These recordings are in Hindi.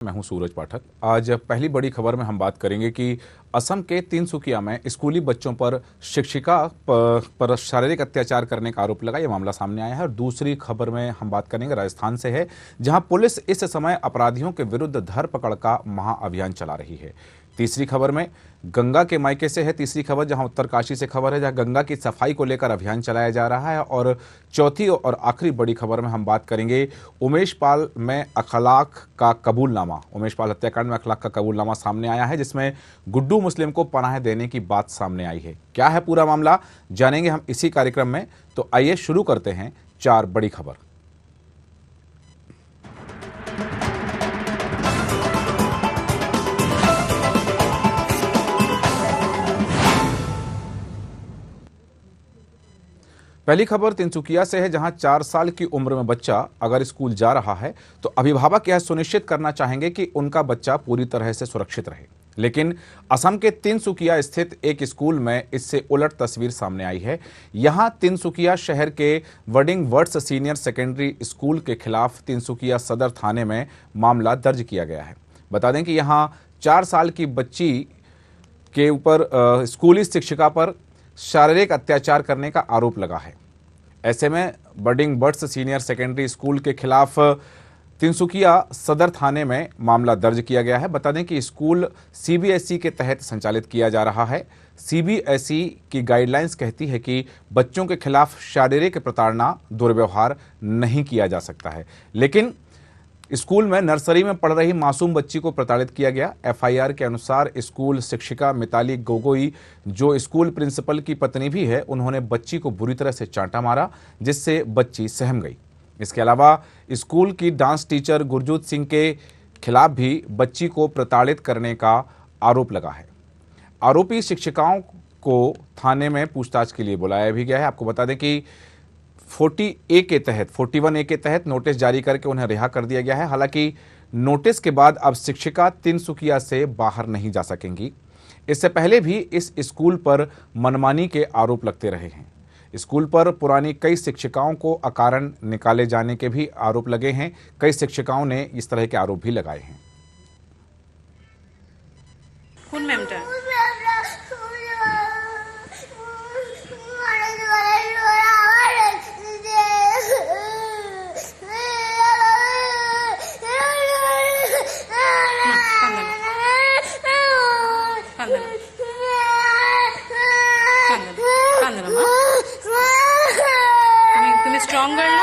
मैं हूं सूरज पाठक। आज पहली बड़ी खबर में हम बात करेंगे कि असम के तिनसुकिया में स्कूली बच्चों पर शिक्षिका पर शारीरिक अत्याचार करने का आरोप लगा। यह मामला सामने आया है। और दूसरी खबर में हम बात करेंगे राजस्थान से है, जहां पुलिस इस समय अपराधियों के विरुद्ध धरपकड़ का महाअभियान चला रही है। तीसरी खबर में गंगा के मायके से है। तीसरी खबर जहां उत्तरकाशी से खबर है, जहां गंगा की सफाई को लेकर अभियान चलाया जा रहा है। और चौथी और आखिरी बड़ी खबर में हम बात करेंगे उमेश पाल में अखलाक का कबूलनामा। उमेश पाल हत्याकांड में अखलाक का कबूलनामा सामने आया है, जिसमें गुड्डू मुस्लिम को पनाह देने की बात सामने आई है। क्या है पूरा मामला, जानेंगे हम इसी कार्यक्रम में। तो आइए शुरू करते हैं चार बड़ी खबर। पहली खबर तिनसुकिया से है, जहां 4 साल की उम्र में बच्चा अगर स्कूल जा रहा है तो अभिभावक यह सुनिश्चित करना चाहेंगे कि उनका बच्चा पूरी तरह से सुरक्षित रहे। लेकिन असम के तिनसुकिया स्थित एक स्कूल में इससे उलट तस्वीर सामने आई है। यहां तिनसुकिया शहर के wording words senior secondary school के खिलाफ तिनसुकिया सदर थाने में मामला दर्ज किया गया है। बता दें कि यहां 4 साल की बच्ची के ऊपर स्कूली शिक्षिका पर शारीरिक अत्याचार करने का आरोप लगा है। ऐसे में बर्डिंग बर्ड्स सीनियर सेकेंडरी स्कूल के खिलाफ तिनसुकिया सदर थाने में मामला दर्ज किया गया है। बता दें कि स्कूल सीबीएसई के तहत संचालित किया जा रहा है। सीबीएसई की गाइडलाइंस कहती है कि बच्चों के खिलाफ शारीरिक प्रताड़ना, दुर्व्यवहार नहीं किया जा सकता है। लेकिन स्कूल में नर्सरी में पढ़ रही मासूम बच्ची को प्रताड़ित किया गया। एफआईआर के अनुसार स्कूल शिक्षिका मिताली गोगोई, जो स्कूल प्रिंसिपल की पत्नी भी है, उन्होंने बच्ची को बुरी तरह से चांटा मारा, जिससे बच्ची सहम गई। इसके अलावा स्कूल की डांस टीचर गुरजूत सिंह के खिलाफ भी बच्ची को प्रताड़ित करने का आरोप लगा है। आरोपी शिक्षिकाओं को थाने में पूछताछ के लिए बुलाया भी गया है। आपको बता दें कि 41A के तहत नोटिस जारी करके उन्हें रिहा कर दिया गया है। हालांकि नोटिस के बाद अब शिक्षिका तिनसुकिया से बाहर नहीं जा सकेंगी। इससे पहले भी इस स्कूल पर मनमानी के आरोप लगते रहे हैं। स्कूल पर पुरानी कई शिक्षिकाओं को अकारण निकाले जाने के भी आरोप लगे हैं। कई शिक्षिकाओं ने इस तरह के आरोप भी लगाए हैं। स्ट्रॉन्ग गर्ल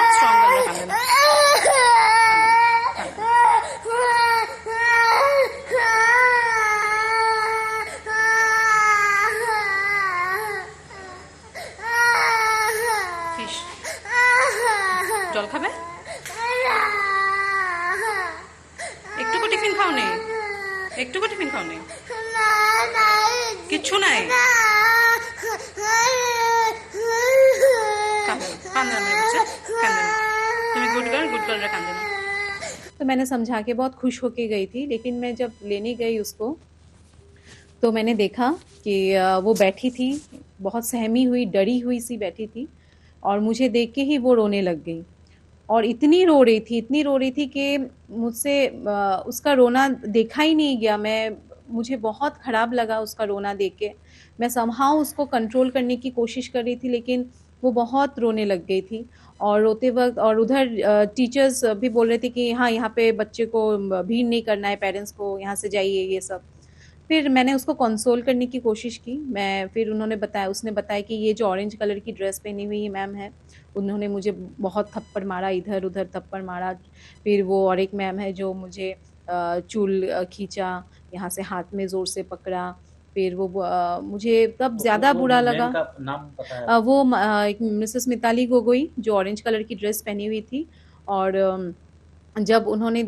फिश জল খাবে একটুকু টিফিন খাও নি কিচ্ছু নাই तो मैंने समझा के बहुत खुश होके गई थी। लेकिन मैं जब लेने गई उसको तो मैंने देखा कि वो बैठी थी, बहुत सहमी हुई, डरी हुई सी बैठी थी। और मुझे देख के ही वो रोने लग गई। और इतनी रो रही थी कि मुझसे उसका रोना देखा ही नहीं गया। मुझे बहुत ख़राब लगा उसका रोना देख के। मैं समहाउ उसको कंट्रोल करने की कोशिश कर रही थी, लेकिन वो बहुत रोने लग गई थी। और रोते वक्त और उधर टीचर्स भी बोल रहे थे कि हाँ, यहाँ पे बच्चे को भीड़ नहीं करना है, पेरेंट्स को यहाँ से जाइए, ये सब। फिर मैंने उसको कंसोल करने की कोशिश की। फिर उसने बताया कि ये जो ऑरेंज कलर की ड्रेस पहनी हुई मैम है, उन्होंने मुझे बहुत थप्पड़ मारा, इधर उधर थप्पड़ मारा। फिर वो और एक मैम है जो मुझे चूल खींचा, यहाँ से हाथ में ज़ोर से पकड़ा। फिर वो मुझे तब ज़्यादा बुरा लगा। नाम पता है? वो एक मिसेस मिताली गोगोई, जो ऑरेंज कलर की ड्रेस पहनी हुई थी। और जब उन्होंने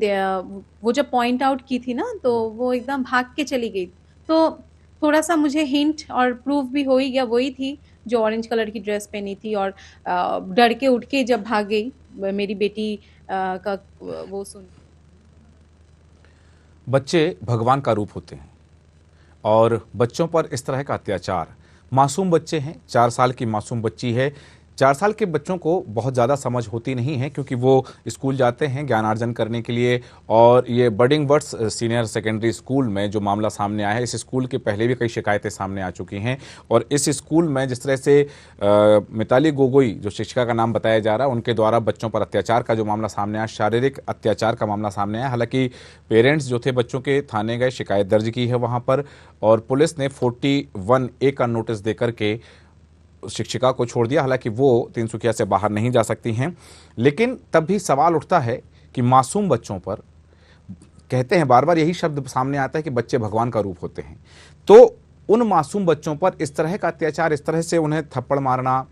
वो जब पॉइंट आउट की थी ना, तो वो एकदम भाग के चली गई। तो थोड़ा सा मुझे हिंट और प्रूफ भी हो ही गया, वही थी जो ऑरेंज कलर की ड्रेस पहनी थी। और डर के उठ के जब भाग गई, मेरी बेटी का वो सुन। बच्चे भगवान का रूप होते हैं और बच्चों पर इस तरह का अत्याचार, मासूम बच्चे हैं, 4 साल की मासूम बच्ची है, 4 साल के बच्चों को बहुत ज़्यादा समझ होती नहीं है क्योंकि वो स्कूल जाते हैं ज्ञानार्जन करने के लिए। और ये बर्डिंग बर्ड्स सीनियर सेकेंडरी स्कूल में जो मामला सामने आया है, इस स्कूल के पहले भी कई शिकायतें सामने आ चुकी हैं। और इस स्कूल में जिस तरह से मिताली गोगोई जो शिक्षिका का नाम बताया जा रहा है, उनके द्वारा बच्चों पर अत्याचार का जो मामला सामने आया, शारीरिक अत्याचार का मामला सामने आया। हालांकि पेरेंट्स जो थे बच्चों के थाने गए, शिकायत दर्ज की है वहाँ पर, और पुलिस ने 41A का नोटिस देकर के शिक्षिका को छोड़ दिया। हालांकि वो तिनसुकिया से बाहर नहीं जा सकती हैं, लेकिन तब भी सवाल उठता है कि मासूम बच्चों पर, कहते हैं बार बार यही शब्द सामने आता है कि बच्चे भगवान का रूप होते हैं, तो उन मासूम बच्चों पर इस तरह का अत्याचार, इस तरह से उन्हें थप्पड़ मारना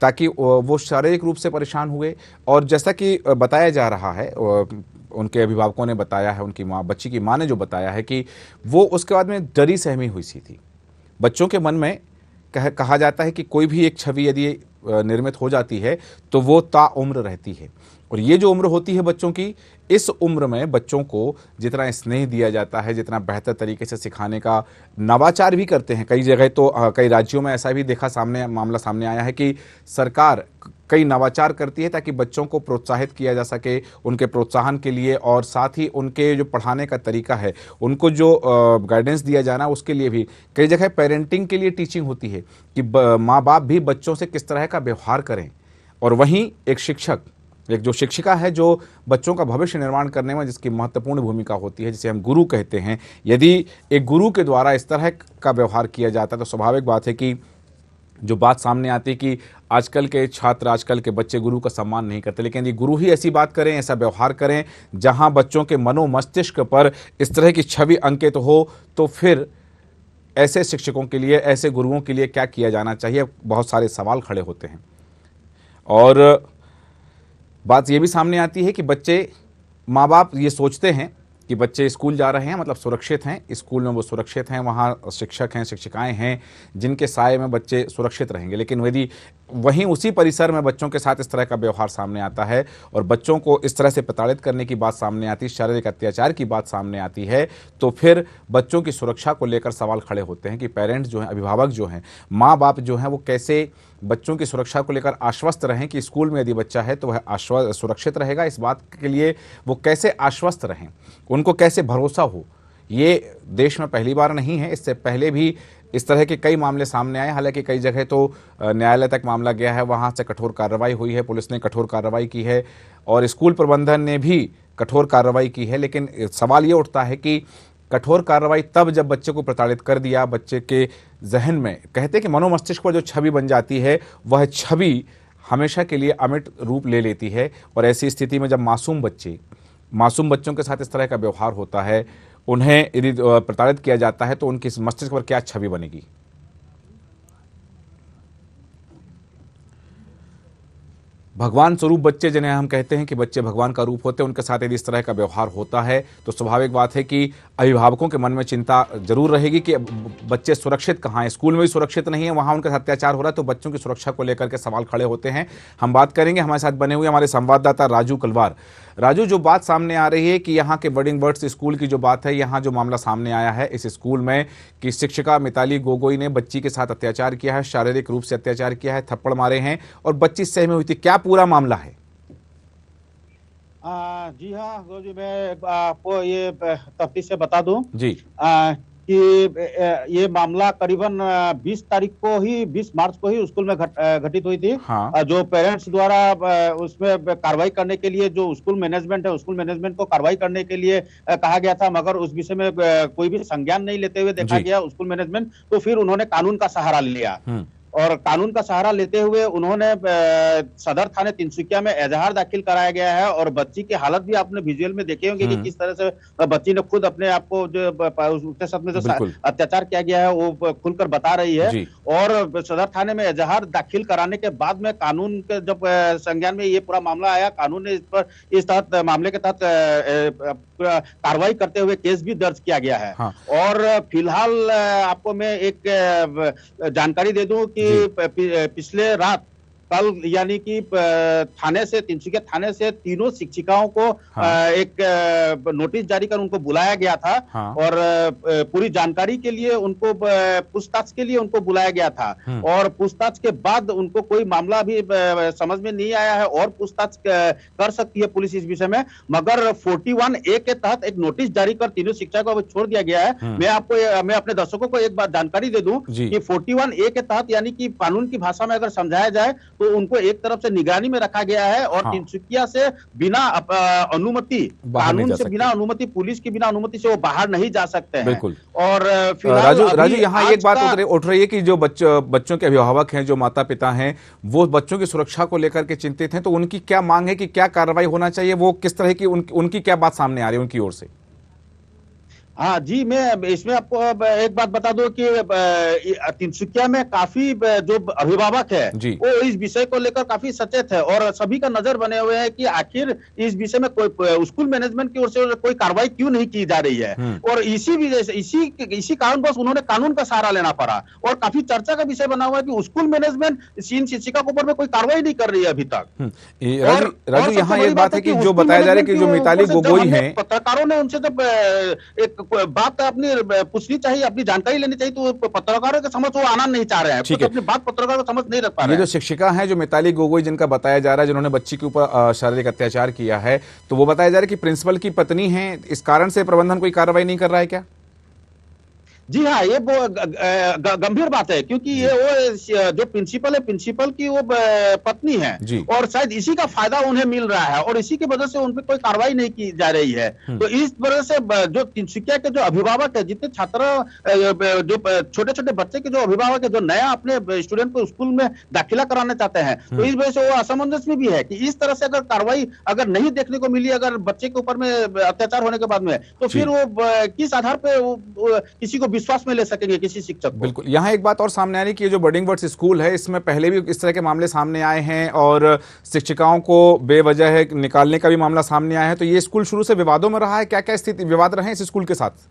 ताकि वो शारीरिक रूप से परेशान हुए। और जैसा कि बताया जा रहा है, उनके अभिभावकों ने बताया है, उनकी माँ, बच्ची की माँ ने जो बताया है कि वो उसके बाद में डरी सहमी हुई सी थी। बच्चों के मन में कहा जाता है कि कोई भी एक छवि यदि निर्मित हो जाती है तो वो ताउम्र रहती है। और ये जो उम्र होती है बच्चों की, इस उम्र में बच्चों को जितना स्नेह दिया जाता है, जितना बेहतर तरीके से सिखाने का, नवाचार भी करते हैं कई जगह, तो कई राज्यों में ऐसा भी मामला सामने आया है कि सरकार कई नवाचार करती है ताकि बच्चों को प्रोत्साहित किया जा सके, उनके प्रोत्साहन के लिए, और साथ ही उनके जो पढ़ाने का तरीका है, उनको जो गाइडेंस दिया जाना, उसके लिए भी कई जगह पेरेंटिंग के लिए टीचिंग होती है कि माँ बाप भी बच्चों से किस तरह का व्यवहार करें। और वहीं एक शिक्षक, एक जो शिक्षिका है जो बच्चों का भविष्य निर्माण करने में जिसकी महत्वपूर्ण भूमिका होती है, जिसे हम गुरु कहते हैं, यदि एक गुरु के द्वारा इस तरह का व्यवहार किया जाता है तो स्वाभाविक बात है कि जो बात सामने आती है कि आजकल के छात्र, आजकल के बच्चे गुरु का सम्मान नहीं करते। लेकिन यदि गुरु ही ऐसी बात करें, ऐसा व्यवहार करें जहां बच्चों के मनो मस्तिष्क पर इस तरह की छवि अंकित हो, तो फिर ऐसे शिक्षकों के लिए, ऐसे गुरुओं के लिए क्या किया जाना चाहिए? बहुत सारे सवाल खड़े होते हैं। और बात यह भी सामने आती है कि बच्चे, माँ बाप ये सोचते हैं कि बच्चे स्कूल जा रहे हैं मतलब सुरक्षित हैं, स्कूल में वो सुरक्षित हैं, वहाँ शिक्षक हैं, शिक्षिकाएं हैं जिनके साए में बच्चे सुरक्षित रहेंगे। लेकिन यदि वहीं उसी परिसर में बच्चों के साथ इस तरह का व्यवहार सामने आता है और बच्चों को इस तरह से प्रताड़ित करने की बात सामने आती है, शारीरिक अत्याचार की बात सामने आती है, तो फिर बच्चों की सुरक्षा को लेकर सवाल खड़े होते हैं कि पेरेंट्स जो हैं, अभिभावक जो हैं, माँ बाप जो हैं, वो कैसे बच्चों की सुरक्षा को लेकर आश्वस्त रहें कि स्कूल में यदि बच्चा है तो वह सुरक्षित रहेगा। इस बात के लिए वो कैसे आश्वस्त रहें, उनको कैसे भरोसा हो। ये देश में पहली बार नहीं है, इससे पहले भी इस तरह के कई मामले सामने आए। हालांकि कई जगह तो न्यायालय तक मामला गया है, वहाँ से कठोर कार्रवाई हुई है, पुलिस ने कठोर कार्रवाई की है और स्कूल प्रबंधन ने भी कठोर कार्रवाई की है। लेकिन सवाल ये उठता है कि कठोर कार्रवाई तब जब बच्चे को प्रताड़ित कर दिया, बच्चे के जहन में, कहते हैं कि मनोमस्तिष्क पर जो छवि बन जाती है वह छवि हमेशा के लिए अमिट रूप ले लेती है। और ऐसी स्थिति में जब मासूम बच्चों के साथ इस तरह का व्यवहार होता है, उन्हें यदि प्रताड़ित किया जाता है, तो उनकी मस्तिष्क पर क्या छवि बनेगी। भगवान स्वरूप बच्चे, जिन्हें हम कहते हैं कि बच्चे भगवान का रूप होते हैं, उनके साथ यदि इस तरह का व्यवहार होता है तो स्वाभाविक बात है कि अभिभावकों के मन में चिंता जरूर रहेगी कि बच्चे सुरक्षित कहाँ हैं, स्कूल में भी सुरक्षित नहीं है, वहाँ उनके साथ अत्याचार हो रहा है, तो बच्चों की सुरक्षा को लेकर के सवाल खड़े होते हैं। हम बात करेंगे, हमारे साथ बने हुए हमारे संवाददाता राजू कलवार। राजू, जो बात सामने आ रही है कि यहाँ के बर्डिंग बर्ड्स स्कूल की जो बात है, यहाँ जो मामला सामने आया है इस स्कूल में कि शिक्षिका मिताली गोगोई ने बच्ची के साथ अत्याचार किया है, शारीरिक रूप से अत्याचार किया है, थप्पड़ मारे हैं और बच्ची सहमी हुई थी, क्या पूरा मामला है? जी हाँ गुरु जी, मैं आपको ये तफ्तीश से बता दूं जी कि ये मामला करीबन 20 मार्च को ही स्कूल में घटित हुई थी। हाँ। जो पेरेंट्स द्वारा उसमें कार्रवाई करने के लिए जो स्कूल मैनेजमेंट है, स्कूल मैनेजमेंट को कार्रवाई करने के लिए कहा गया था, मगर उस विषय में कोई भी संज्ञान नहीं लेते हुए देखा गया स्कूल मैनेजमेंट। तो फिर उन्होंने कानून का सहारा लिया और कानून का सहारा लेते हुए उन्होंने सदर थाने तिनसुकिया में एजाहार दाखिल कराया गया है। और बच्ची की हालत भी आपने विजुअल में देखे होंगे कि किस तरह से बच्ची ने खुद अपने आप को जो उसके साथ में जो अत्याचार किया गया है वो खुलकर बता रही है। और सदर थाने में एजाहार दाखिल कराने के बाद में कानून के जब संज्ञान में ये पूरा मामला आया, कानून ने इस तहत मामले के तहत कार्रवाई करते हुए केस भी दर्ज किया गया है। हाँ। और फिलहाल आपको मैं एक जानकारी दे दूं कि पिछले रात कल यानी कि थाने से, तिनसुकिया थाने से तीनों शिक्षिकाओं को एक नोटिस जारी कर उनको बुलाया गया था। और पूरी जानकारी के लिए उनको पूछताछ के लिए उनको बुलाया गया था। और पूछताछ के बाद उनको कोई मामला भी समझ में नहीं आया है और पूछताछ कर सकती है पुलिस इस विषय में, मगर 41A के तहत एक नोटिस जारी कर तीनों शिक्षकों को छोड़ दिया गया है। मैं अपने दर्शकों को एक बात जानकारी दे दूं कि 41A के तहत यानी कि कानून की भाषा में अगर समझाया जाए तो उनको एक तरफ से निगरानी में रखा गया है और तिनसुकिया से बिना अनुमति, कानून से बिना अनुमति, पुलिस की बिना अनुमति से वो बाहर नहीं जा सकते हैं। बिल्कुल। और राजू यहाँ एक बात उठ रही है कि जो बच्चों के अभिभावक हैं, जो माता पिता हैं, वो बच्चों की सुरक्षा को लेकर के चिंतित हैं, तो उनकी क्या मांग है कि क्या कार्रवाई होना चाहिए, वो किस तरह की उनकी क्या बात सामने आ रही है उनकी ओर से? हाँ जी, मैं इसमें आपको एक बात बता दूं कि तिनसुकिया में काफी जो अभिभावक है वो इस विषय को लेकर काफी सचेत है और सभी का नजर बने हुए हैं कि आखिर इस विषय में कोई स्कूल मैनेजमेंट की ओर से कोई कार्रवाई क्यों नहीं की जा रही है। और इसी वजह से इसी कारणवश उन्होंने कानून का सहारा लेना पड़ा और काफी चर्चा का विषय बना हुआ है कि स्कूल मैनेजमेंट इन शिक्षिका के ऊपर में कोई कार्रवाई नहीं कर रही है अभी तक। राजू यहाँ एक बात है कि जो बताया जा रहा है कि जो मिताली गोगोई है, पत्रकारों ने उनसे जब एक बात अपनी पूछनी चाहिए, अपनी जानकारी लेनी चाहिए, तो पत्रकारों के समझ वो आना नहीं चाह रहे हैं, तो अपनी बात पत्रकारों को समझ नहीं रख पा रहे हैं। ये जो शिक्षिका हैं, जो मिताली गोगोई जिनका बताया जा रहा है, जिन्होंने बच्ची के ऊपर शारीरिक अत्याचार किया है, तो वो बताया जा रहा है कि प्रिंसिपल की पत्नी है, इस कारण से प्रबंधन कोई कार्रवाई नहीं कर रहा है क्या? जी हाँ, ये गंभीर बात है क्योंकि ये वो जो प्रिंसिपल है, प्रिंसिपल की वो पत्नी है और शायद इसी का फायदा उन्हें मिल रहा है और इसी की वजह से उन पर कोई कार्रवाई नहीं की जा रही है। तो इस वजह से जो तिनसुकिया के जो अभिभावक है, जितने छात्र जो छोटे छोटे बच्चे के जो अभिभावक है, जो नया अपने स्टूडेंट को स्कूल में दाखिला कराना चाहते हैं, तो इस वजह से वो असमंजस में भी है कि इस तरह से अगर कार्रवाई अगर नहीं देखने को मिली अगर बच्चे के ऊपर में अत्याचार होने के बाद में, तो फिर वो किस आधार पर किसी को विश्वास में ले सकेंगे किसी शिक्षक को। बिल्कुल। यहाँ एक बात और सामने आ रही है कि ये जो बर्डिंग बर्ड्स स्कूल है, इसमें पहले भी इस तरह के मामले सामने आए हैं और शिक्षिकाओं को बेवजह निकालने का भी मामला सामने आया है, तो ये स्कूल शुरू से विवादों में रहा है। क्या क्या स्थिति विवाद रहे हैं इस स्कूल के साथ?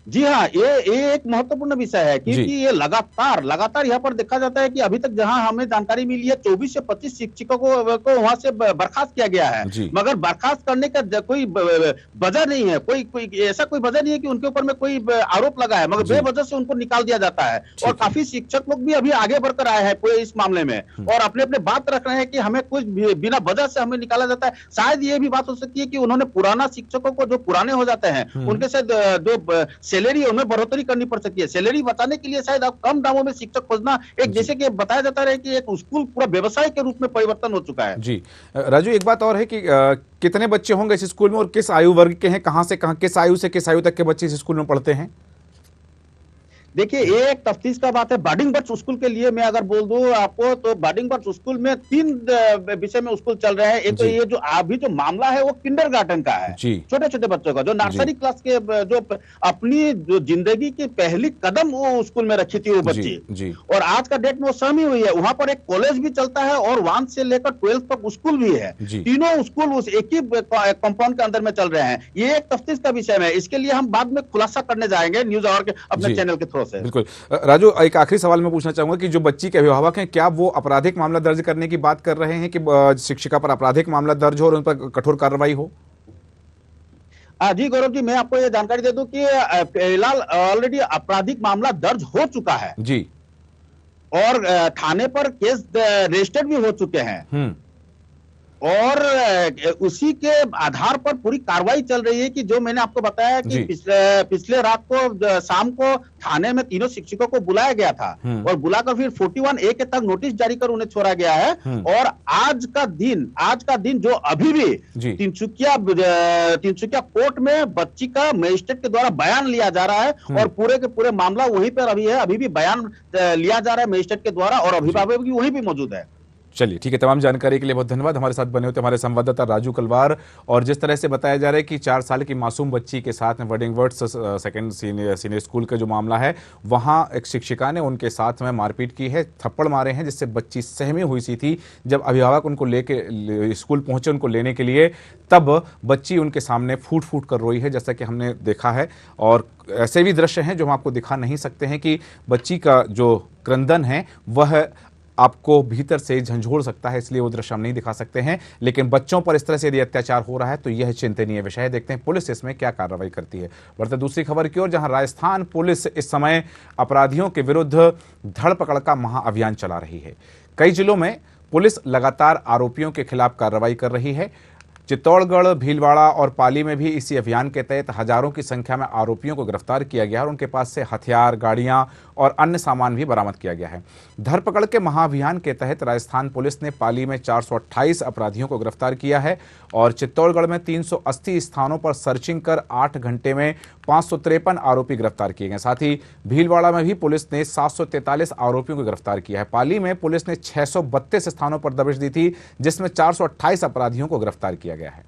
जी हाँ, ये एक महत्वपूर्ण विषय है क्योंकि ये लगातार यहाँ पर देखा जाता है कि अभी तक जहाँ हमें जानकारी मिली है 24 से 25 शिक्षकों को वहां से बर्खास्त किया गया है, मगर बर्खास्त करने का कोई वजह नहीं है, कोई ऐसा कोई वजह नहीं है कि उनके ऊपर में कोई आरोप लगा है, मगर बेवजह से उनको निकाल दिया जाता है। और काफी शिक्षक लोग भी अभी आगे बढ़कर आए हैं इस मामले में और अपने अपने बात रख रहे हैं कि हमें कुछ बिना वजह से हमें निकाला जाता है। शायद ये भी बात हो सकती है कि उन्होंने पुराना शिक्षकों को जो पुराने हो जाते हैं उनके साथ जो सैलरी उन्हें बढ़ोतरी करनी पड़ सकती है। सैलरी बचाने के लिए शायद अब कम दामों में शिक्षक खोजना, एक जैसे कि बताया जाता है कि एक स्कूल पूरा व्यवसाय के रूप में परिवर्तन हो चुका है। जी राजू, एक बात और है कि कितने बच्चे होंगे इस स्कूल में और किस आयु वर्ग के हैं, कहां से कहां, किस आयु से किस आयु तक के बच्चे इस स्कूल में पढ़ते हैं? देखिए, ये एक तफ्तीश का बात है। बार्डिंग बर्ड्स स्कूल के लिए मैं अगर बोल दूं आपको तो बार्डिंग बर्ड्स स्कूल में 3 विषय में स्कूल चल रहे हैं। एक तो ये जो अभी जो मामला है वो किंडरगार्टन का है, छोटे छोटे बच्चों का, जो नर्सरी क्लास के जो अपनी जो जिंदगी की पहली कदम वो स्कूल में रखी थी वो बच्ची, और आज का डेट में वो सहमी हुई है। वहां पर एक कॉलेज भी चलता है और 1 से लेकर 12 तक स्कूल भी है। तीनों स्कूल उस एक ही कंपाउंड के अंदर में चल रहे हैं। ये एक तफ्तीश का विषय है, इसके लिए हम बाद में खुलासा करने जाएंगे न्यूज आवर के अपने चैनल के थ्रू। बिल्कुल। राजू, एक आखिरी सवाल मैं पूछना चाहूंगा कि जो बच्ची के अभिभावक हैं, क्या वो आपराधिक मामला दर्ज करने की बात कर रहे हैं कि शिक्षिका पर आपराधिक मामला दर्ज हो और उन पर कठोर कार्रवाई हो? जी गौरव जी, मैं आपको ये जानकारी दे दूं कि फिलहाल ऑलरेडी आपराधिक मामला दर्ज हो चुका है जी, और थाने पर केस रजिस्टर्ड भी हो चुके हैं और उसी के आधार पर पूरी कार्रवाई चल रही है कि जो मैंने आपको बताया कि पिछले रात को शाम को थाने में तीनों शिक्षकों को बुलाया गया था और बुलाकर फिर 41A के तक नोटिस जारी कर उन्हें छोड़ा गया है। और आज का दिन जो अभी भी तिनसुकिया कोर्ट में बच्ची का मजिस्ट्रेट के द्वारा बयान लिया जा रहा है और पूरे के पूरे मामला वहीं पर अभी है, अभी भी बयान लिया जा रहा है मजिस्ट्रेट के द्वारा और अभिभावक भी वहीं भी मौजूद है। चलिए ठीक है, तमाम जानकारी के लिए बहुत धन्यवाद। हमारे साथ बने होते हमारे संवाददाता राजू कलवार। और जिस तरह से बताया जा रहा है कि 4 साल की मासूम बच्ची के साथ में बर्डिंग बर्ड्स सेकेंड सीनियर स्कूल का जो मामला है, वहां एक शिक्षिका ने उनके साथ में मारपीट की है, थप्पड़ मारे हैं, जिससे बच्ची सहमी हुई सी थी। जब अभिभावक उनको लेके स्कूल पहुंचे उनको लेने के लिए, तब बच्ची उनके सामने फूट फूट कर रोई है, जैसा कि हमने देखा है। और ऐसे भी दृश्य हैं जो हम आपको दिखा नहीं सकते हैं कि बच्ची का जो क्रंदन है वह आपको भीतर से झंझोड़ सकता है, इसलिए वो दृश्य हम नहीं दिखा सकते हैं। लेकिन बच्चों पर इस तरह से यदि अत्याचार हो रहा है तो यह चिंतनीय विषय है। देखते हैं पुलिस इसमें क्या कार्रवाई करती है। बढ़ते दूसरी खबर की ओर, जहां राजस्थान पुलिस इस समय अपराधियों के विरुद्ध धरपकड़ का महाअभियान चला रही है। कई जिलों में पुलिस लगातार आरोपियों के खिलाफ कार्रवाई कर रही है। चित्तौड़गढ़, भीलवाड़ा और पाली में भी इसी अभियान के तहत हजारों की संख्या में आरोपियों को गिरफ्तार किया गया और उनके पास से हथियार, गाड़ियां और अन्य सामान भी बरामद किया गया है। धरपकड़ के महाअभियान के तहत राजस्थान पुलिस ने पाली में 428 अपराधियों को गिरफ्तार किया है और चित्तौड़गढ़ में 380 स्थानों पर सर्चिंग कर 8 घंटे में 553 आरोपी गिरफ्तार किए गए। साथ ही भीलवाड़ा में भी पुलिस ने 743 आरोपियों को गिरफ्तार किया है। पाली में पुलिस ने 632 स्थानों पर दबिश दी थी, जिसमें 428 अपराधियों को गिरफ्तार किया गया है।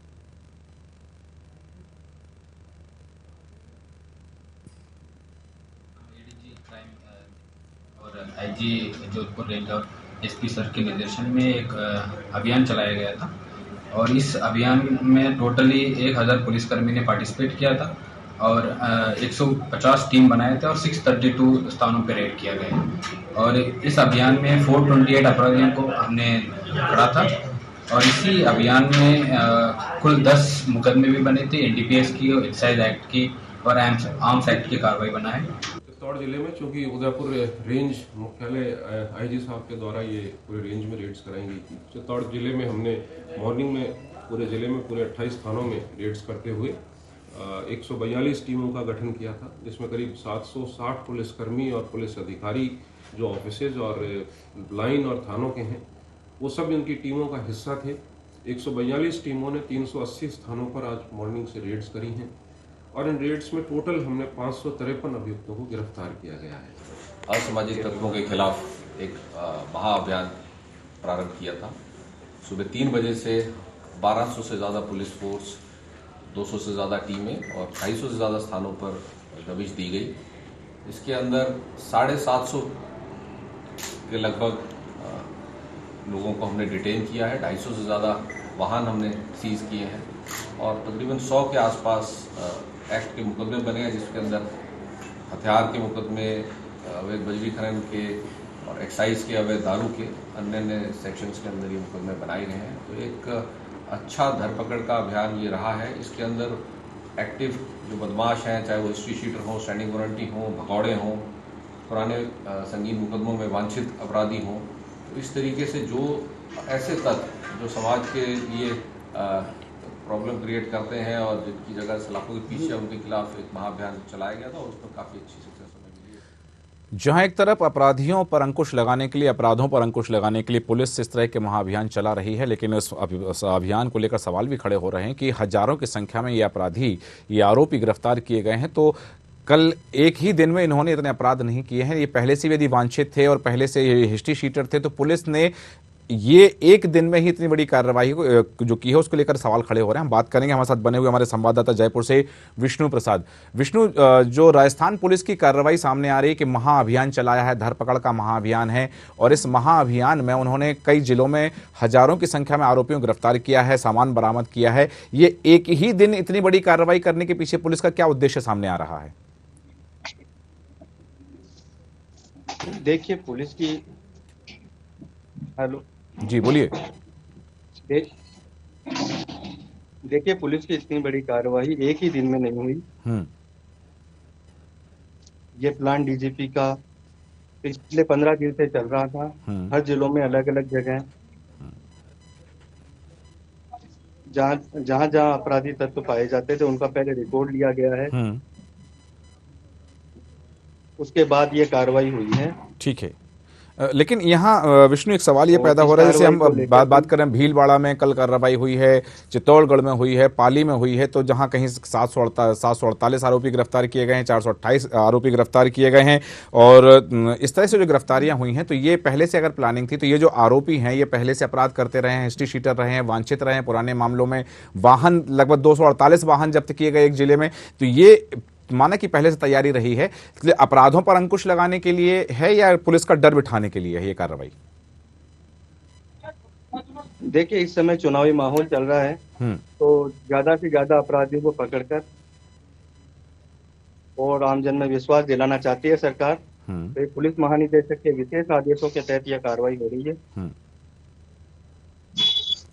और आईजी जोधपुर रेंज और एसपी सर के निर्देशन में एक अभियान चलाया गया था और इस अभियान में टोटली 1000 पुलिसकर्मी ने पार्टिसिपेट किया था और 150 टीम बनाए थे और 632 स्थानों पर रेड किया गया। और इस अभियान में 428 अपराधियों को हमने पकड़ा था और इसी अभियान में कुल 10 मुकदमे भी बने थे, एनडीपीएस की और एक्साइज एक्ट की और आर्म्स एक्ट की कार्रवाई बना है। चित्तौड़ जिले में चूंकि उदयपुर रेंज मुख्यालय आईजी साहब के द्वारा ये पूरे रेंज में रेड्स कराई गई थी। चित्तौड़ जिले में हमने मॉर्निंग में पूरे जिले में पूरे 28 थानों में रेड्स करते हुए 142 टीमों का गठन किया था, जिसमें करीब 760 पुलिसकर्मी और पुलिस अधिकारी जो ऑफिसेज और लाइन और थानों के हैं वो सब इनकी टीमों का हिस्सा थे। 142 टीमों ने 380 स्थानों पर आज मॉर्निंग से रेड्स करी हैं और इन रेड्स में टोटल हमने 553 अभियुक्तों को गिरफ्तार किया गया है। असामाजिक तत्वों के खिलाफ एक महाअभियान प्रारंभ किया था। सुबह 3 बजे से 1200 से ज़्यादा पुलिस फोर्स, 200 से ज़्यादा टीमें और 250 से ज़्यादा स्थानों पर दबिश दी गई। इसके अंदर 750 के लगभग लोगों को हमने डिटेन किया है, 250 से ज़्यादा वाहन हमने सीज किए हैं और तकरीबन 100 के आसपास एक्ट के मुकदमे बने हैं, जिसके अंदर हथियार के मुकदमे, अवैध बजरी खनन के और एक्साइज के, अवैध दारू के, अन्य सेक्शंस के अंदर ये मुकदमे बनाए गए हैं। तो एक अच्छा धरपकड़ का अभियान ये रहा है। इसके अंदर एक्टिव जो बदमाश हैं, चाहे वो हिस्ट्री शीटर हों, स्टैंडिंग वारंटी हों, भगौड़े हों, पुराने संगीन मुकदमों में वांछित अपराधी हों, तो इस तरीके से जो ऐसे तत्व जो समाज के लिए प्रॉब्लम क्रिएट करते हैं और जिनकी जगह सलाखों के पीछे उनके खिलाफ एक महाअभियान चलाया गया था और उसमें काफ़ी अच्छी सक्सेस हमें मिली है। जहां एक तरफ अपराधियों पर अंकुश लगाने के लिए, अपराधों पर अंकुश लगाने के लिए पुलिस इस तरह के महाअभियान चला रही है, लेकिन उस अभियान को लेकर सवाल भी खड़े हो रहे हैं कि हजारों की संख्या में ये अपराधी, ये आरोपी गिरफ्तार किए गए हैं, तो कल एक ही दिन में इन्होंने इतने अपराध नहीं किए हैं। ये पहले से यदि वांछित थे और पहले से ये हिस्ट्री शीटर थे, तो पुलिस ने ये एक दिन में ही इतनी बड़ी कार्रवाई जो की है उसको लेकर सवाल खड़े हो रहे हैं। हम बात करेंगे, हमारे साथ बने हुए हमारे संवाददाता जयपुर से विष्णु प्रसाद। विष्णु, जो राजस्थान पुलिस की कार्रवाई सामने आ रही है कि महाअभियान चलाया है, धरपकड़ का महाअभियान है और इस महाअभियान में उन्होंने कई जिलों में हजारों की संख्या में आरोपियों को गिरफ्तार किया है, सामान बरामद किया है, ये एक ही दिन इतनी बड़ी कार्रवाई करने के पीछे पुलिस का क्या उद्देश्य सामने आ रहा है? देखिए पुलिस की, हेलो जी बोलिए। देखिए पुलिस की इतनी बड़ी कार्रवाई एक ही दिन में नहीं हुई। ये प्लान डीजीपी का पिछले 15 दिन से चल रहा था। हर जिलों में अलग अलग जगह जहां अपराधी तत्व पाए जाते थे उनका पहले रिकॉर्ड लिया गया है, उसके बाद ये कार्रवाई हुई है। ठीक है, लेकिन यहाँ विष्णु एक सवाल ये पैदा हो रहा है, जैसे हम बात कर रहे हैं भीलवाड़ा में कल कार्रवाई हुई है, चित्तौड़गढ़ में हुई है, पाली में हुई है, तो जहाँ कहीं 748 आरोपी गिरफ्तार किए गए हैं, 428 आरोपी गिरफ्तार किए गए हैं और इस तरह से जो गिरफ्तारियां हुई हैं, तो ये पहले से अगर प्लानिंग थी, तो ये जो आरोपी हैं ये पहले से अपराध करते रहे हैं, हिस्ट्री शीटर रहे हैं, वांछित रहे हैं पुराने मामलों में, वाहन लगभग 248 वाहन जब्त किए गए एक जिले में, तो ये माना कि पहले से तैयारी रही है, इसलिए अपराधों पर अंकुश लगाने के लिए है या पुलिस का डर बिठाने के लिए है ये कार्रवाई? देखिए इस समय चुनावी माहौल चल रहा है, तो ज्यादा से ज्यादा अपराधियों को पकड़कर और आमजन में विश्वास दिलाना चाहती है सरकार, तो ये पुलिस महानिदेशक के विशेष आदेशों के तहत यह कार्रवाई हो रही है।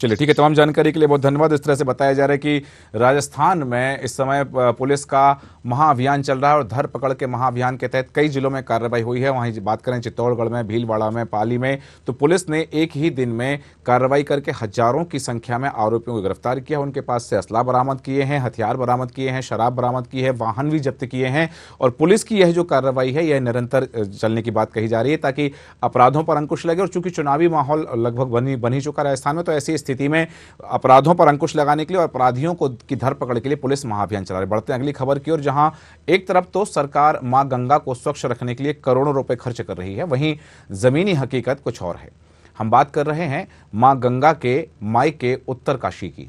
चलिए ठीक है, तमाम जानकारी के लिए बहुत धन्यवाद। इस तरह से बताया जा रहा है कि राजस्थान में इस समय पुलिस का महाअभियान चल रहा है और धर पकड़ के महाअभियान के तहत कई जिलों में कार्रवाई हुई है। वहीं बात करें चित्तौड़गढ़ में, भीलवाड़ा में, पाली में, तो पुलिस ने एक ही दिन में कार्रवाई करके हजारों की संख्या में आरोपियों को गिरफ्तार किया। उनके पास से असला बरामद किए हैं, हथियार बरामद किए हैं, शराब बरामद की है, वाहन भी जब्त किए हैं। और पुलिस की यह जो कार्रवाई है यह निरंतर चलने की बात कही जा रही है ताकि अपराधों पर अंकुश लगे। और चूंकि चुनावी माहौल लगभग बन ही चुका राजस्थान में, तो ऐसी स्थिति में अपराधों पर अंकुश लगाने के लिए और अपराधियों को की धरपकड़ के लिए पुलिस महाअभियान चला रही है। बढ़ते हैं अगली खबर की ओर, जहां एक तरफ तो सरकार मां गंगा को स्वच्छ रखने के लिए करोड़ों रुपए खर्च कर रही है, वहीं जमीनी हकीकत कुछ और है। हम बात कर रहे हैं मां गंगा के मायके उत्तरकाशी की,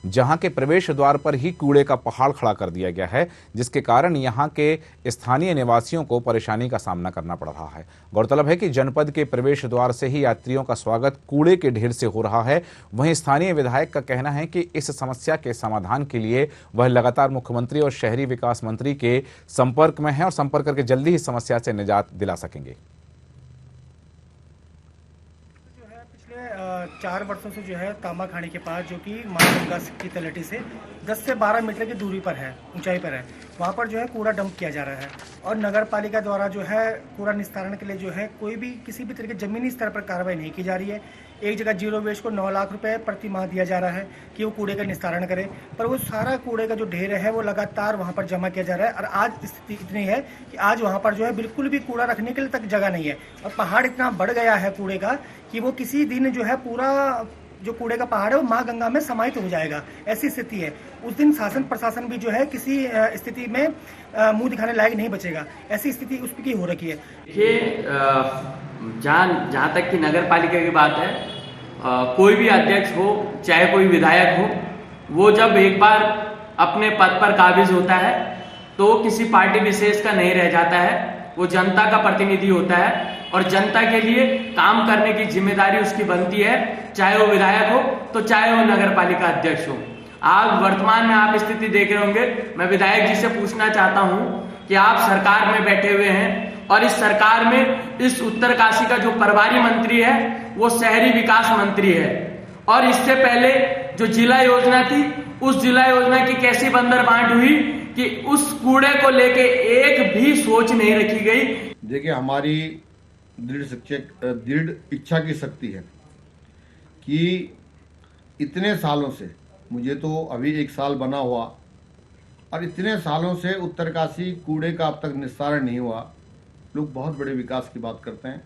जहां के प्रवेश द्वार पर ही कूड़े का पहाड़ खड़ा कर दिया गया है, जिसके कारण यहां के स्थानीय निवासियों को परेशानी का सामना करना पड़ रहा है। गौरतलब है कि जनपद के प्रवेश द्वार से ही यात्रियों का स्वागत कूड़े के ढेर से हो रहा है। वहीं स्थानीय विधायक का कहना है कि इस समस्या के समाधान के लिए वह लगातार मुख्यमंत्री और शहरी विकास मंत्री के संपर्क में है और संपर्क करके जल्दी ही समस्या से निजात दिला सकेंगे। 4 वर्षों से जो है तांबा खाड़ी के पास, जो कि मां गंगा की तलहटी से 10 से 12 मीटर की दूरी पर है, ऊंचाई पर है, वहाँ पर जो है कूड़ा डंप किया जा रहा है। और नगर पालिका द्वारा जो है कूड़ा निस्तारण के लिए जो है कोई भी किसी भी तरह की जमीनी स्तर पर कार्रवाई नहीं की जा रही है। एक जगह जीरो वेस्ट को 9 लाख रुपए प्रति माह दिया जा रहा है कि वो कूड़े का निस्तारण करे, पर वो सारा कूड़े का जो ढेर है वो लगातार वहाँ पर जमा किया जा रहा है। और आज स्थिति इतनी है कि आज वहाँ पर जो है बिल्कुल भी कूड़ा रखने के लिए तक जगह नहीं है और पहाड़ इतना बढ़ गया है कूड़े का कि वो किसी दिन जो है पूरा जो कूड़े का पहाड़ है वो मां गंगा में समाहित हो जाएगा, ऐसी स्थिति है। उस दिन शासन प्रशासन भी जो है किसी स्थिति में मुंह दिखाने लायक नहीं बचेगा, ऐसी स्थिति उस की हो रखी है। देखिए, जहाँ तक कि नगर पालिका की बात है, कोई भी अध्यक्ष हो चाहे कोई विधायक हो, वो जब एक बार अपने पद पर काबिज होता है तो किसी पार्टी विशेष का नहीं रह जाता है, वो जनता का प्रतिनिधि होता है और जनता के लिए काम करने की जिम्मेदारी उसकी बनती है, चाहे वो विधायक हो तो चाहे वो नगर पालिका अध्यक्ष हो। आज वर्तमान में आप स्थिति देख रहे होंगे। मैं विधायक जी से पूछना चाहता हूं कि आप सरकार में बैठे हुए हैं और इस सरकार में इस उत्तरकाशी का जो प्रभारी मंत्री है वो शहरी विकास मंत्री है, और इससे पहले जो जिला योजना थी उस जिला योजना की कैसी बंदर बांट हुई कि उस कूड़े को लेके एक भी सोच नहीं रखी गई। देखिए, हमारी दृढ़ इच्छा की शक्ति है कि इतने सालों से, मुझे तो अभी 1 साल बना हुआ, और इतने सालों से उत्तरकाशी कूड़े का अब तक निस्तारण नहीं हुआ। लोग बहुत बड़े विकास की बात करते हैं,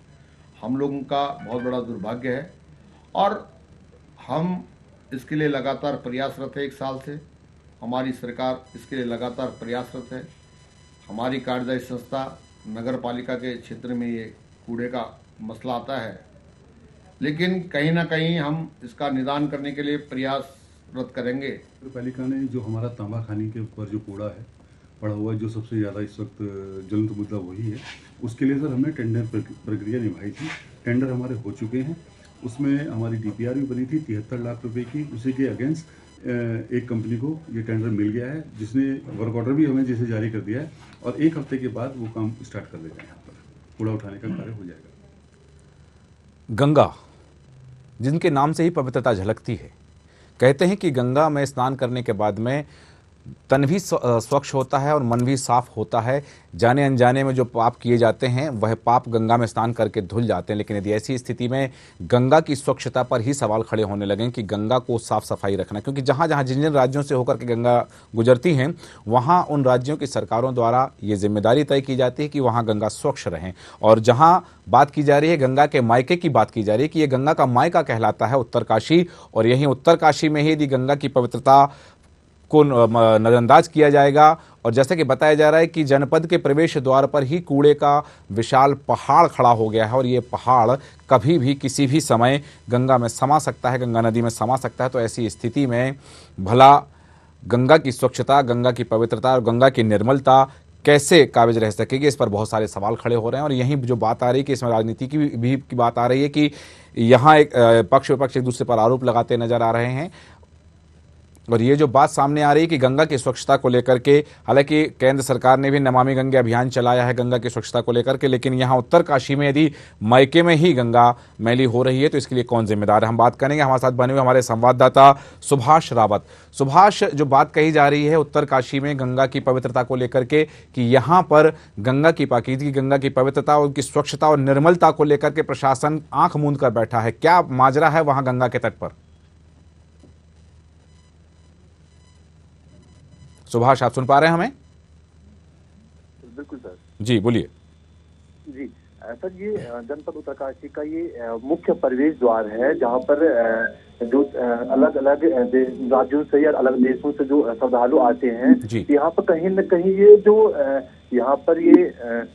हम लोगों का बहुत बड़ा दुर्भाग्य है और हम इसके लिए लगातार प्रयासरत है। 1 साल से हमारी सरकार इसके लिए लगातार प्रयासरत है। हमारी कार्यदायी संस्था नगर पालिका के क्षेत्र में ये कूड़े का मसला आता है, लेकिन कहीं ना कहीं हम इसका निदान करने के लिए प्रयासरत करेंगे। नगर पालिका ने जो हमारा तांबा खानी के ऊपर जो कूड़ा है पड़ा हुआ है, जो सबसे ज़्यादा इस वक्त ज्वलंत मुद्दा वही है, उसके लिए सर हमने टेंडर प्रक्रिया निभाई थी। टेंडर हमारे हो चुके हैं, उसमें हमारी DPR भी बनी थी 73 लाख रुपए की। उसी के अगेंस्ट एक कंपनी को ये टेंडर मिल गया है, जिसने वर्क ऑर्डर भी हमें जैसे जारी कर दिया है और 1 हफ्ते के बाद वो काम स्टार्ट कर देगा। यहाँ पर कूड़ा उठाने का कार्य हो जाएगा। गंगा, जिनके नाम से ही पवित्रता झलकती है, कहते हैं कि गंगा में स्नान करने के बाद में तन भी स्वच्छ होता है और मन भी साफ होता है। जाने अनजाने में जो पाप किए जाते हैं वह पाप गंगा में स्नान करके धुल जाते हैं। लेकिन यदि ऐसी स्थिति में गंगा की स्वच्छता पर ही सवाल खड़े होने लगे कि गंगा को साफ सफाई रखना, क्योंकि जहाँ जहाँ जिन जिन राज्यों से होकर के गंगा गुजरती हैं वहाँ उन राज्यों की सरकारों द्वारा ये जिम्मेदारी तय की जाती है कि वहाँ गंगा स्वच्छ रहें। और जहाँ बात की जा रही है गंगा के मायके की बात की जा रही है कि ये गंगा का मायका कहलाता है उत्तरकाशी, और यहीं उत्तरकाशी में ही यदि गंगा की पवित्रता को नजरअंदाज किया जाएगा। और जैसे कि बताया जा रहा है कि जनपद के प्रवेश द्वार पर ही कूड़े का विशाल पहाड़ खड़ा हो गया है और ये पहाड़ कभी भी किसी भी समय गंगा में समा सकता है, गंगा नदी में समा सकता है। तो ऐसी स्थिति में भला गंगा की स्वच्छता, गंगा की पवित्रता और गंगा की निर्मलता कैसे काबिज रह सकेगी, इस पर बहुत सारे सवाल खड़े हो रहे हैं। और यहीं जो बात आ रही है कि इसमें राजनीति की भी बात आ रही है कि यहाँ एक पक्ष विपक्ष एक दूसरे पर आरोप लगाते नजर आ रहे हैं। और ये जो बात सामने आ रही है कि गंगा की स्वच्छता को लेकर के, हालांकि केंद्र सरकार ने भी नमामि गंगे अभियान चलाया है गंगा की स्वच्छता को लेकर के, लेकिन यहाँ उत्तरकाशी में यदि मायके में ही गंगा मैली हो रही है तो इसके लिए कौन जिम्मेदार है, हम बात करेंगे। हमारे साथ बने हुए हमारे संवाददाता सुभाष रावत। सुभाष, जो बात कही जा रही है उत्तरकाशी में गंगा की पवित्रता को लेकर के कि यहाँ पर गंगा की पाकीज़गी, गंगा की पवित्रता, उनकी स्वच्छता और निर्मलता को लेकर के प्रशासन आंख मूंद कर बैठा है, क्या माजरा है वहां गंगा के तट पर? सुभाष, आप सुन पा रहे हैं हमें? बिल्कुल सर जी, बोलिए। जी सर, ये जनपद उत्तरकाशी का ये मुख्य प्रवेश द्वार है जहाँ पर जो अलग अलग राज्यों से या अलग देशों से जो श्रद्धालु आते हैं, यहाँ पर कहीं न कहीं ये जो यहाँ पर ये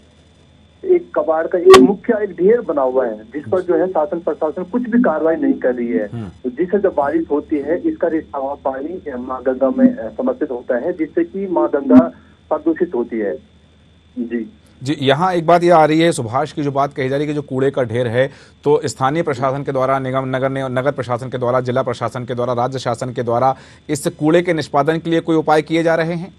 एक कबाड़ का एक मुख्य एक ढेर बना हुआ है जिस पर जो है शासन प्रशासन कुछ भी कार्रवाई नहीं कर रही है। तो जिससे जब बारिश होती है इसका रिसाव हुआ पानी माँ गंगा में समर्पित होता है जिससे कि माँ गंगा प्रदूषित होती है। जी, यहाँ एक बात यह आ रही है सुभाष की, जो बात कही जा रही है कि जो कूड़े का ढेर है तो स्थानीय प्रशासन के द्वारा, नगर प्रशासन के द्वारा, जिला प्रशासन के द्वारा, राज्य शासन के द्वारा इस कूड़े के निष्पादन के लिए कोई उपाय किए जा रहे हैं?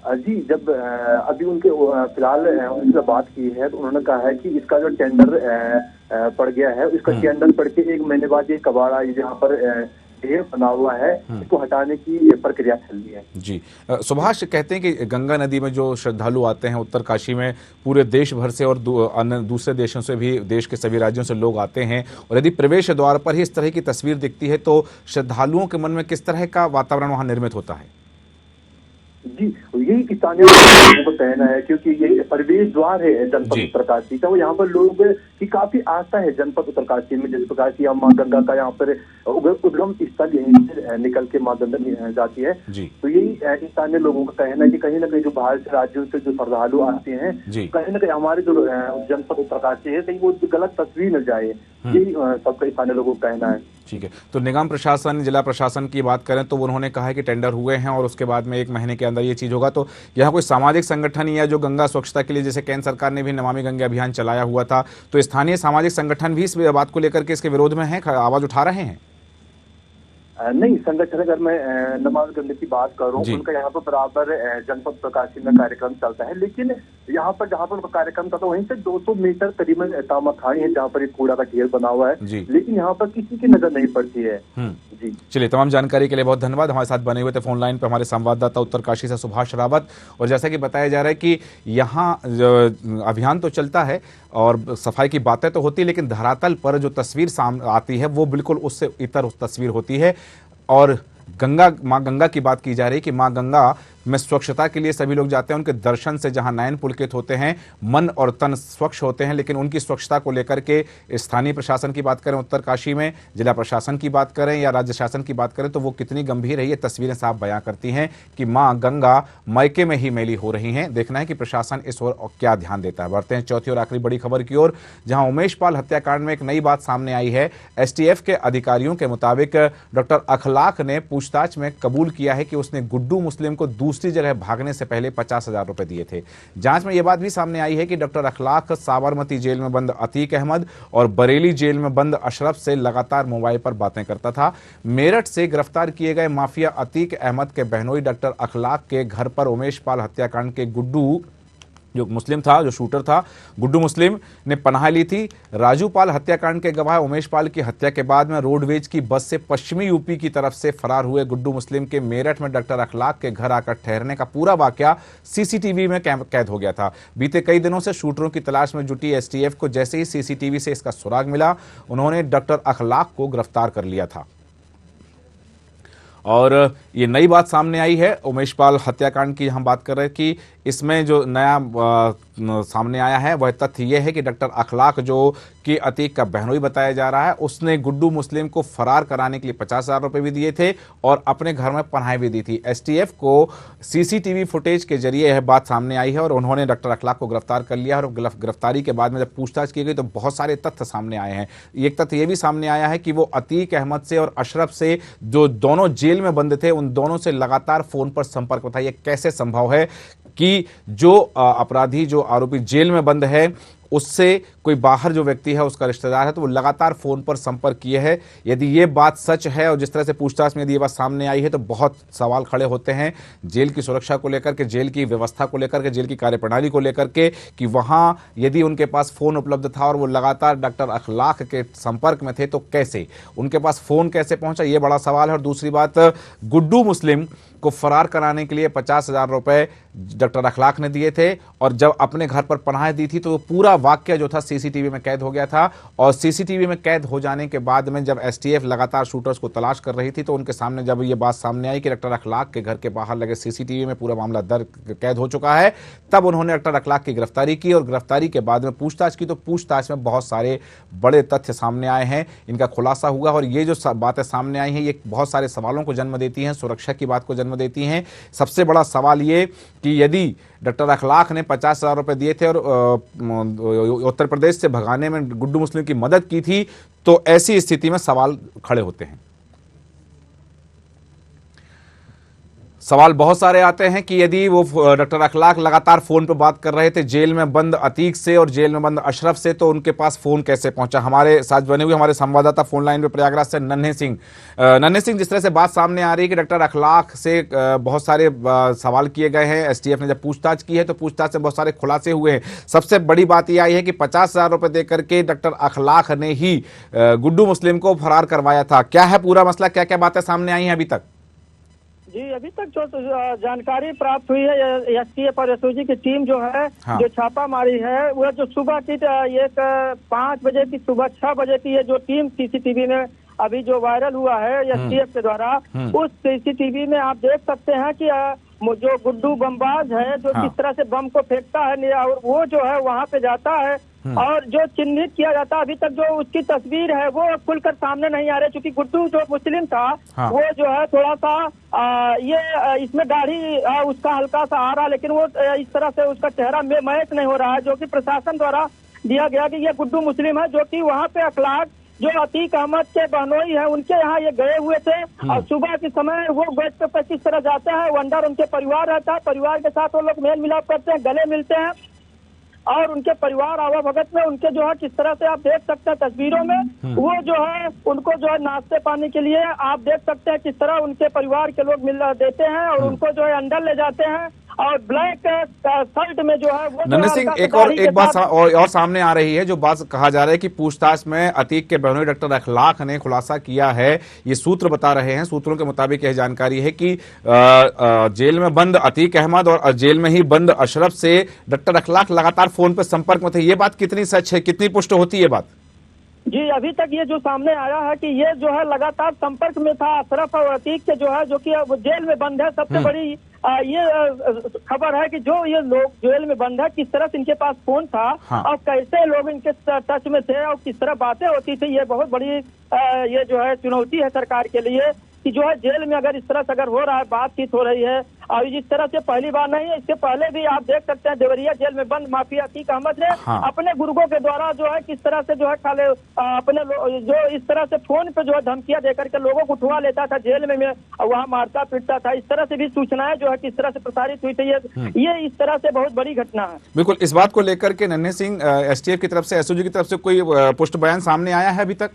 जी, जब अभी उनके फिलहाल उनसे बात की है तो उन्होंने कहा है कि इसका जो टेंडर पड़ गया है उसका टेंडर पड़ के 1 महीने बाद ये कबाड़ा जहाँ पर ढेर बना हुआ है इसको हटाने की प्रक्रिया चल रही है। जी, सुभाष, कहते हैं कि गंगा नदी में जो श्रद्धालु आते हैं उत्तरकाशी में पूरे देश भर से और अन्य दूसरे देशों से भी, देश के सभी राज्यों से लोग आते हैं, और यदि प्रवेश द्वार पर ही इस तरह की तस्वीर दिखती है तो श्रद्धालुओं के मन में किस तरह का वातावरण वहां निर्मित होता है? जी, यही स्थानीय लोगों को कहना है क्योंकि ये प्रवेश द्वार है जनपद उत्तरकाशी का, वो यहाँ पर लोगों की काफी आस्था है जनपद उत्तरकाशी में, जिस प्रकार की माँ गंगा का यहाँ पर उद्गम स्थल यहीं से निकल के माँ गंगा जाती है। तो यही स्थानीय लोगों का कहना है कि कहीं ना कहीं जो बाहर से राज्यों से जो श्रद्धालु आते हैं कहीं ना कहीं हमारे जो जनपद उत्तरकाशी है कहीं वो गलत तस्वीर न जाए, यही सबका स्थानीय लोगों का कहना है। ठीक है, तो निगम प्रशासन, जिला प्रशासन की बात करें तो उन्होंने कहा है कि टेंडर हुए हैं और उसके बाद में 1 महीने के अंदर ये चीज होगा। तो यहाँ कोई सामाजिक संगठन या जो गंगा स्वच्छता के लिए, जैसे केंद्र सरकार ने भी नमामि गंगे अभियान चलाया हुआ था, तो स्थानीय सामाजिक संगठन भी इस बात को लेकर के इसके विरोध में है, आवाज उठा रहे हैं? नहीं, संगठन अगर मैं नमामि गंगे की बात करूं उनका यहाँ पर बराबर जनपद उत्तरकाशी में कार्यक्रम चलता है, लेकिन यहाँ पर जहाँ पर उनका कार्यक्रम था तो वहीं से 200 मीटर करीबन तामाखानी है जहाँ पर एक कूड़ा का ढेर बना हुआ है, लेकिन यहाँ पर किसी की नजर नहीं पड़ती है। जी, चलिए, तमाम जानकारी के लिए बहुत धन्यवाद। हमारे साथ बने हुए थे फोन लाइन पर हमारे संवाददाता उत्तरकाशी से सुभाष रावत। और जैसा कि बताया जा रहा है कि यहाँ अभियान तो चलता है और सफाई की बातें तो होती है, लेकिन धरातल पर जो तस्वीर सामने आती है वो बिल्कुल उससे इतर तस्वीर होती है। और माँ गंगा की बात की जा रही है कि माँ गंगा में स्वच्छता के लिए सभी लोग जाते हैं, उनके दर्शन से जहां नयन पुलकित होते हैं, मन और तन स्वच्छ होते हैं, लेकिन उनकी स्वच्छता को लेकर के स्थानीय प्रशासन की बात करें उत्तरकाशी में, जिला प्रशासन की बात करें या राज्य शासन की बात करें तो वो कितनी गंभीर है ये तस्वीरें साफ बयां करती हैं कि माँ गंगा मायके में ही मैली हो रही हैं। देखना है कि प्रशासन इस ओर क्या ध्यान देता है। बढ़ते हैं चौथी और आखिरी बड़ी खबर की ओर, जहां उमेश पाल हत्याकांड में एक नई बात सामने आई है। एसटीएफ के अधिकारियों के मुताबिक डॉक्टर अखलाक ने पूछताछ में कबूल किया है कि उसने गुड्डू मुस्लिम को दूसरी जगह भागने से पहले 50,000 रुपए दिए थे। जांच में यह बात भी सामने आई है कि डॉक्टर अखलाक साबरमती जेल में बंद अतीक अहमद और बरेली जेल में बंद अशरफ से लगातार मोबाइल पर बातें करता था। मेरठ से गिरफ्तार किए गए माफिया अतीक अहमद के बहनोई डॉक्टर अखलाक के घर पर उमेश पाल हत्याकांड के गुड्डू जो मुस्लिम था, जो शूटर था, गुड्डू मुस्लिम ने पनाह ली थी। राजू पाल हत्याकांड के गवाह उमेश पाल की हत्या के बाद में रोडवेज की बस से पश्चिमी यूपी की तरफ से फरार हुए गुड्डू मुस्लिम के मेरठ में डॉक्टर अखलाक के घर आकर ठहरने का पूरा वाकया सीसीटीवी में कैद हो गया था। बीते कई दिनों से शूटरों की तलाश में जुटी एसटीएफ को जैसे ही सीसीटीवी से इसका सुराग मिला, उन्होंने डॉक्टर अखलाक को गिरफ्तार कर लिया था। और ये नई बात सामने आई है उमेश पाल हत्याकांड की हम बात कर रहे हैं कि इसमें जो नया सामने आया है वह तथ्य यह है कि डॉक्टर अखलाक जो कि अतीक का बहनोई बताया जा रहा है, उसने गुड्डू मुस्लिम को फरार कराने के लिए 50,000 रुपए भी दिए थे और अपने घर में पनाह भी दी थी। एसटीएफ को सीसीटीवी फुटेज के जरिए यह बात सामने आई है और उन्होंने डॉक्टर अखलाक को गिरफ्तार कर लिया और गिरफ्तारी के बाद में जब पूछताछ की गई तो बहुत सारे तथ्य सामने आए हैं। एक तथ्य यह भी सामने आया है कि वो अतीक अहमद से और अशरफ से, जो दोनों जेल में बंद थे, उन दोनों से लगातार फोन पर संपर्क था। यह कैसे संभव है कि जो अपराधी, जो आरोपी जेल में बंद है, उससे कोई बाहर जो व्यक्ति है उसका रिश्तेदार है, तो वो लगातार फोन पर संपर्क किए है। यदि ये बात सच है और जिस तरह से पूछताछ में यदि ये बात सामने आई है तो बहुत सवाल खड़े होते हैं जेल की सुरक्षा को लेकर के, जेल की व्यवस्था को लेकर के, जेल की कार्यप्रणाली को लेकर के, कि वहां यदि उनके पास फोन उपलब्ध था और वो लगातार डॉक्टर अखलाक के संपर्क में थे तो कैसे उनके पास फोन कैसे पहुंचा, ये बड़ा सवाल है। और दूसरी बात, गुड्डू मुस्लिम को फरार कराने के लिए 50,000 रुपए डॉक्टर अखलाक ने दिए थे और जब अपने घर पर पनाह दी थी तो पूरा वाक्य जो था सीसीटीवी में कैद हो गया था। और सीसीटीवी में कैद हो जाने के बाद में जब एसटीएफ लगातार शूटर्स को तलाश कर रही थी तो उनके सामने जब ये बात सामने आई कि डॉक्टर अखलाक के घर के बाहर लगे सीसीटीवी में पूरा मामला दर्ज कैद हो चुका है, तब उन्होंने डॉक्टर अखलाक की गिरफ्तारी की और गिरफ्तारी के बाद में पूछताछ की तो पूछताछ में बहुत सारे बड़े तथ्य सामने आए हैं, इनका खुलासा हुआ। और ये जो बातें सामने आई हैं ये बहुत सारे सवालों को जन्म देती हैं, सुरक्षा की बात को जन्म देती हैं। सबसे बड़ा सवाल ये कि यदि डॉक्टर अखलाक ने 50,000 रुपए दिए थे और उत्तर प्रदेश से भगाने में गुड्डू मुस्लिम की मदद की थी तो ऐसी स्थिति में सवाल खड़े होते हैं। सवाल बहुत सारे आते हैं कि यदि वो डॉक्टर अखलाक लगातार फोन पर बात कर रहे थे जेल में बंद अतीक से और जेल में बंद अशरफ से, तो उनके पास फोन कैसे पहुंचा। हमारे साथ बने हुए हमारे संवाददाता फोन लाइन पे प्रयागराज से नन्हे सिंह, जिस तरह से बात सामने आ रही है कि डॉक्टर अखलाक से बहुत सारे सवाल किए गए हैं, एसटीएफ ने जब पूछताछ की है तो पूछताछ से बहुत सारे खुलासे हुए हैं। सबसे बड़ी बात यह आई है कि 50,000 रुपए देकर के डॉक्टर अखलाक ने ही गुड्डू मुस्लिम को फरार करवाया था। क्या है पूरा मसला, क्या क्या बातें सामने आई हैं अभी तक? जी, अभी तक जो जानकारी प्राप्त हुई है एसटीएफ और एसओजी की टीम जो है जो छापा मारी है वो जो सुबह की एक 5 बजे की सुबह 6 बजे की ये जो टीम सीसीटीवी में अभी जो वायरल हुआ है एसटीएफ के द्वारा, उस सीसीटीवी में आप देख सकते हैं कि जो गुड्डू बमबाज है जो किस तरह से बम को फेंकता है और वो जो है वहाँ पे जाता है और जो चिन्हित किया जाता है अभी तक जो उसकी तस्वीर है वो खुलकर सामने नहीं आ रही, क्योंकि गुड्डू जो मुस्लिम था वो जो है थोड़ा सा ये इसमें दाढ़ी उसका हल्का सा आ रहा, लेकिन वो इस तरह से उसका चेहरा मैच नहीं हो रहा है, जो कि प्रशासन द्वारा दिया गया कि ये गुड्डू मुस्लिम है, जो कि वहाँ पे अखलाक जो अतीक अहमद के बहनोई है उनके यहाँ ये गए हुए थे और सुबह के समय वो गेट पे किस तरह जाते हैं, वो अंदर उनके परिवार रहता है, परिवार के साथ वो लोग मेल मिलाप करते हैं, गले मिलते हैं और उनके परिवार आवा भगत में उनके जो है किस तरह से आप देख सकते हैं तस्वीरों में वो जो है उनको जो है नाश्ते पानी के लिए आप देख सकते हैं किस तरह उनके परिवार के लोग मिल देते हैं और उनको जो है अंदर ले जाते हैं और ब्लैक शर्ट में जो है वो नन्हे सिंह, एक बात और सामने आ रही है, जो बात कहा जा रहा है कि पूछताछ में अतीक के बहनोई डॉक्टर अखलाक ने खुलासा किया है, ये सूत्र बता रहे हैं, सूत्रों के मुताबिक यह जानकारी है कि जेल में बंद अतीक अहमद और जेल में ही बंद अशरफ से डॉक्टर अखलाक लगातार फोन पर संपर्क में थे। ये बात कितनी सच है, कितनी पुष्ट होती है बात? जी, अभी तक ये जो सामने आया है कि ये जो है लगातार संपर्क में था अशरफ और अतीक के जो है जो कि अब जेल में बंद है। सबसे बड़ी ये खबर है कि जो ये लोग जेल में बंद है किस तरह से इनके पास फोन था और कैसे लोग इनके टच में थे और किस तरह बातें होती थी। ये बहुत बड़ी ये जो है चुनौती है सरकार के लिए कि जो है जेल में अगर इस तरह से अगर हो रहा है, बातचीत हो रही है और इस तरह से पहली बार नहीं है, इसके पहले भी आप देख सकते हैं देवरिया जेल में बंद माफिया अतीक अहमद ने अपने गुर्गों के द्वारा जो है किस तरह से जो है खाले अपने जो इस तरह से फोन पे जो है धमकियां देकर के लोगों को उठवा लेता था जेल में वहाँ मारता पीटता था। इस तरह से भी सूचनाएं जो है किस तरह से प्रसारित हुई थी। ये इस तरह से बहुत बड़ी घटना है। बिल्कुल, इस बात को लेकर के नन्हे सिंह एसटीएफ की तरफ से, एसओजी की तरफ से कोई पुष्ट बयान सामने आया है अभी तक?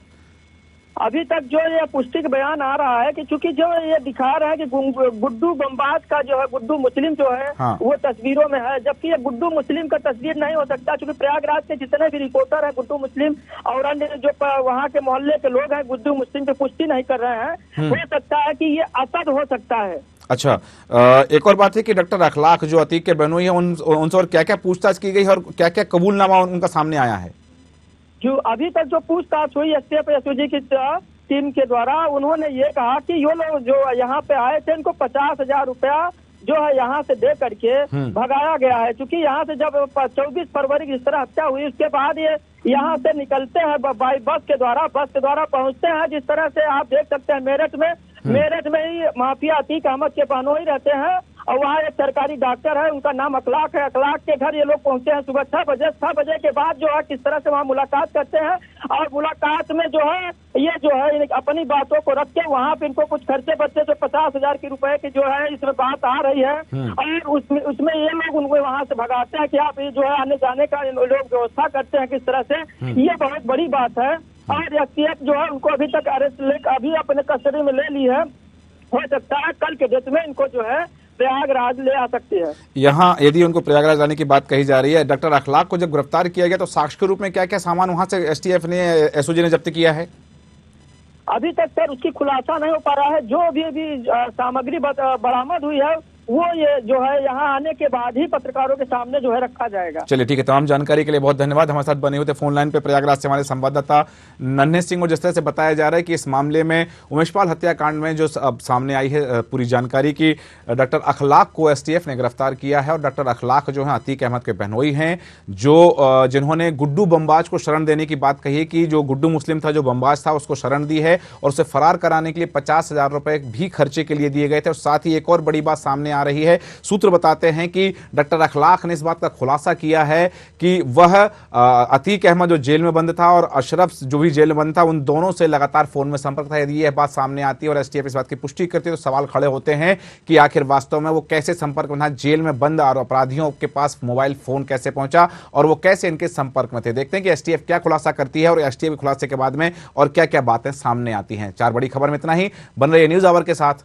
अभी तक जो ये पुष्टि बयान आ रहा है कि चूंकि जो ये दिखा रहा है कि गुड्डू बमबाज का जो है गुड्डू मुस्लिम जो है वो तस्वीरों में है, जबकि ये गुड्डू मुस्लिम का तस्वीर नहीं हो सकता, क्योंकि प्रयागराज के जितने भी रिपोर्टर है गुड्डू मुस्लिम और अन्य जो वहाँ के मोहल्ले के लोग हैं गुड्डू मुस्लिम की पुष्टि नहीं कर रहे हैं। हो सकता है कि ये असद हो सकता है। अच्छा, एक और बात है कि डॉक्टर अखलाक जो अतीक के बहनोई है उनसे और क्या क्या पूछताछ की गई है और क्या क्या कबूलनामा उनका सामने आया है? जो अभी तक जो पूछताछ हुई एसटीएफ एसओजी की टीम के द्वारा, उन्होंने ये कहा कि ये लोग जो यहाँ पे आए थे इनको 50,000 रुपया जो है यहाँ से दे करके भगाया गया है, क्योंकि यहाँ से जब 24 फरवरी की इस तरह हत्या हुई उसके बाद ये यहाँ से निकलते हैं बस के द्वारा पहुँचते हैं। जिस तरह से आप देख सकते हैं मेरठ में ही माफिया अतीक अहमद के बहनोई रहते हैं और वहाँ एक सरकारी डॉक्टर है, उनका नाम अखलाक है। अखलाक के घर ये लोग पहुंचे हैं सुबह 6 बजे। 6 बजे के बाद जो है किस तरह से वहाँ मुलाकात करते हैं और मुलाकात में जो है ये जो है अपनी बातों को रख के वहाँ पे इनको कुछ खर्चे बच्चे जो 50,000 के रुपए की जो है इसमें बात आ रही है और उसमें ये लोग उनको वहाँ से भगाते हैं कि आप ये जो है आने जाने का लोग व्यवस्था करते हैं किस तरह से। ये बहुत बड़ी बात है और एसटीएफ जो है उनको अभी तक अरेस्ट लेकर अभी अपने कस्टडी में ले ली है। हो सकता है कल के डेट में इनको जो है प्रयागराज ले आ सकती है। यहाँ यदि उनको प्रयागराज लाने की बात कही जा रही है, डॉक्टर अखलाक को जब गिरफ्तार किया गया तो साक्ष्य के रूप में क्या क्या सामान वहां से एसटीएफ ने एसओजी ने जब्त किया है? अभी तक सर उसकी खुलासा नहीं हो पा रहा है। जो भी सामग्री बरामद हुई है वो ये जो है यहाँ आने के बाद ही पत्रकारों के सामने जो है रखा जाएगा। चलिए ठीक है, तमाम जानकारी के लिए बहुत धन्यवाद। हमारे साथ बने हुए थे फोन लाइन पे प्रयागराज से हमारे संवाददाता नन्हे सिंह। और जिस तरह से बताया जा रहा है कि इस मामले में उमेशपाल हत्याकांड में जो अब सामने आई है पूरी जानकारी की, डॉक्टर अखलाक को एसटीएफ ने गिरफ्तार किया है और डॉक्टर अखलाक जो है अतीक अहमद के बहनोई हैं, जो जिन्होंने गुड्डू बमबाज को शरण देने की बात कही है कि जो गुड्डू मुस्लिम था, जो बमबाज था, उसको शरण दी है और उसे फरार कराने के लिए 50,000 रुपए भी खर्चे के लिए दिए गए थे। और साथ ही एक और बड़ी बात सामने आ रही है, सूत्र बताते हैं कि डॉक्टर अखलाक ने इस बात का खुलासा किया है कि वह अतीक अहमद जो जेल में बंद था और अशरफ जो भी जेल में बंद था, उन दोनों से लगातार फोन में संपर्क था। यदि यह बात सामने आती है और एसटीएफ इस बात की पुष्टि करती है तो सवाल खड़े होते हैं कि आखिर वास्तव में वो कैसे संपर्क में था, जेल में बंद और अपराधियों के पास मोबाइल फोन कैसे पहुंचा और वो कैसे इनके संपर्क में थे। देखते हैं कि एसटीएफ क्या खुलासा करती है और एसटीएफ के खुलासे के बाद में और क्या क्या बातें सामने आती हैं। 4 बड़ी खबर में इतना ही। बन रही है न्यूज़ आवर के साथ।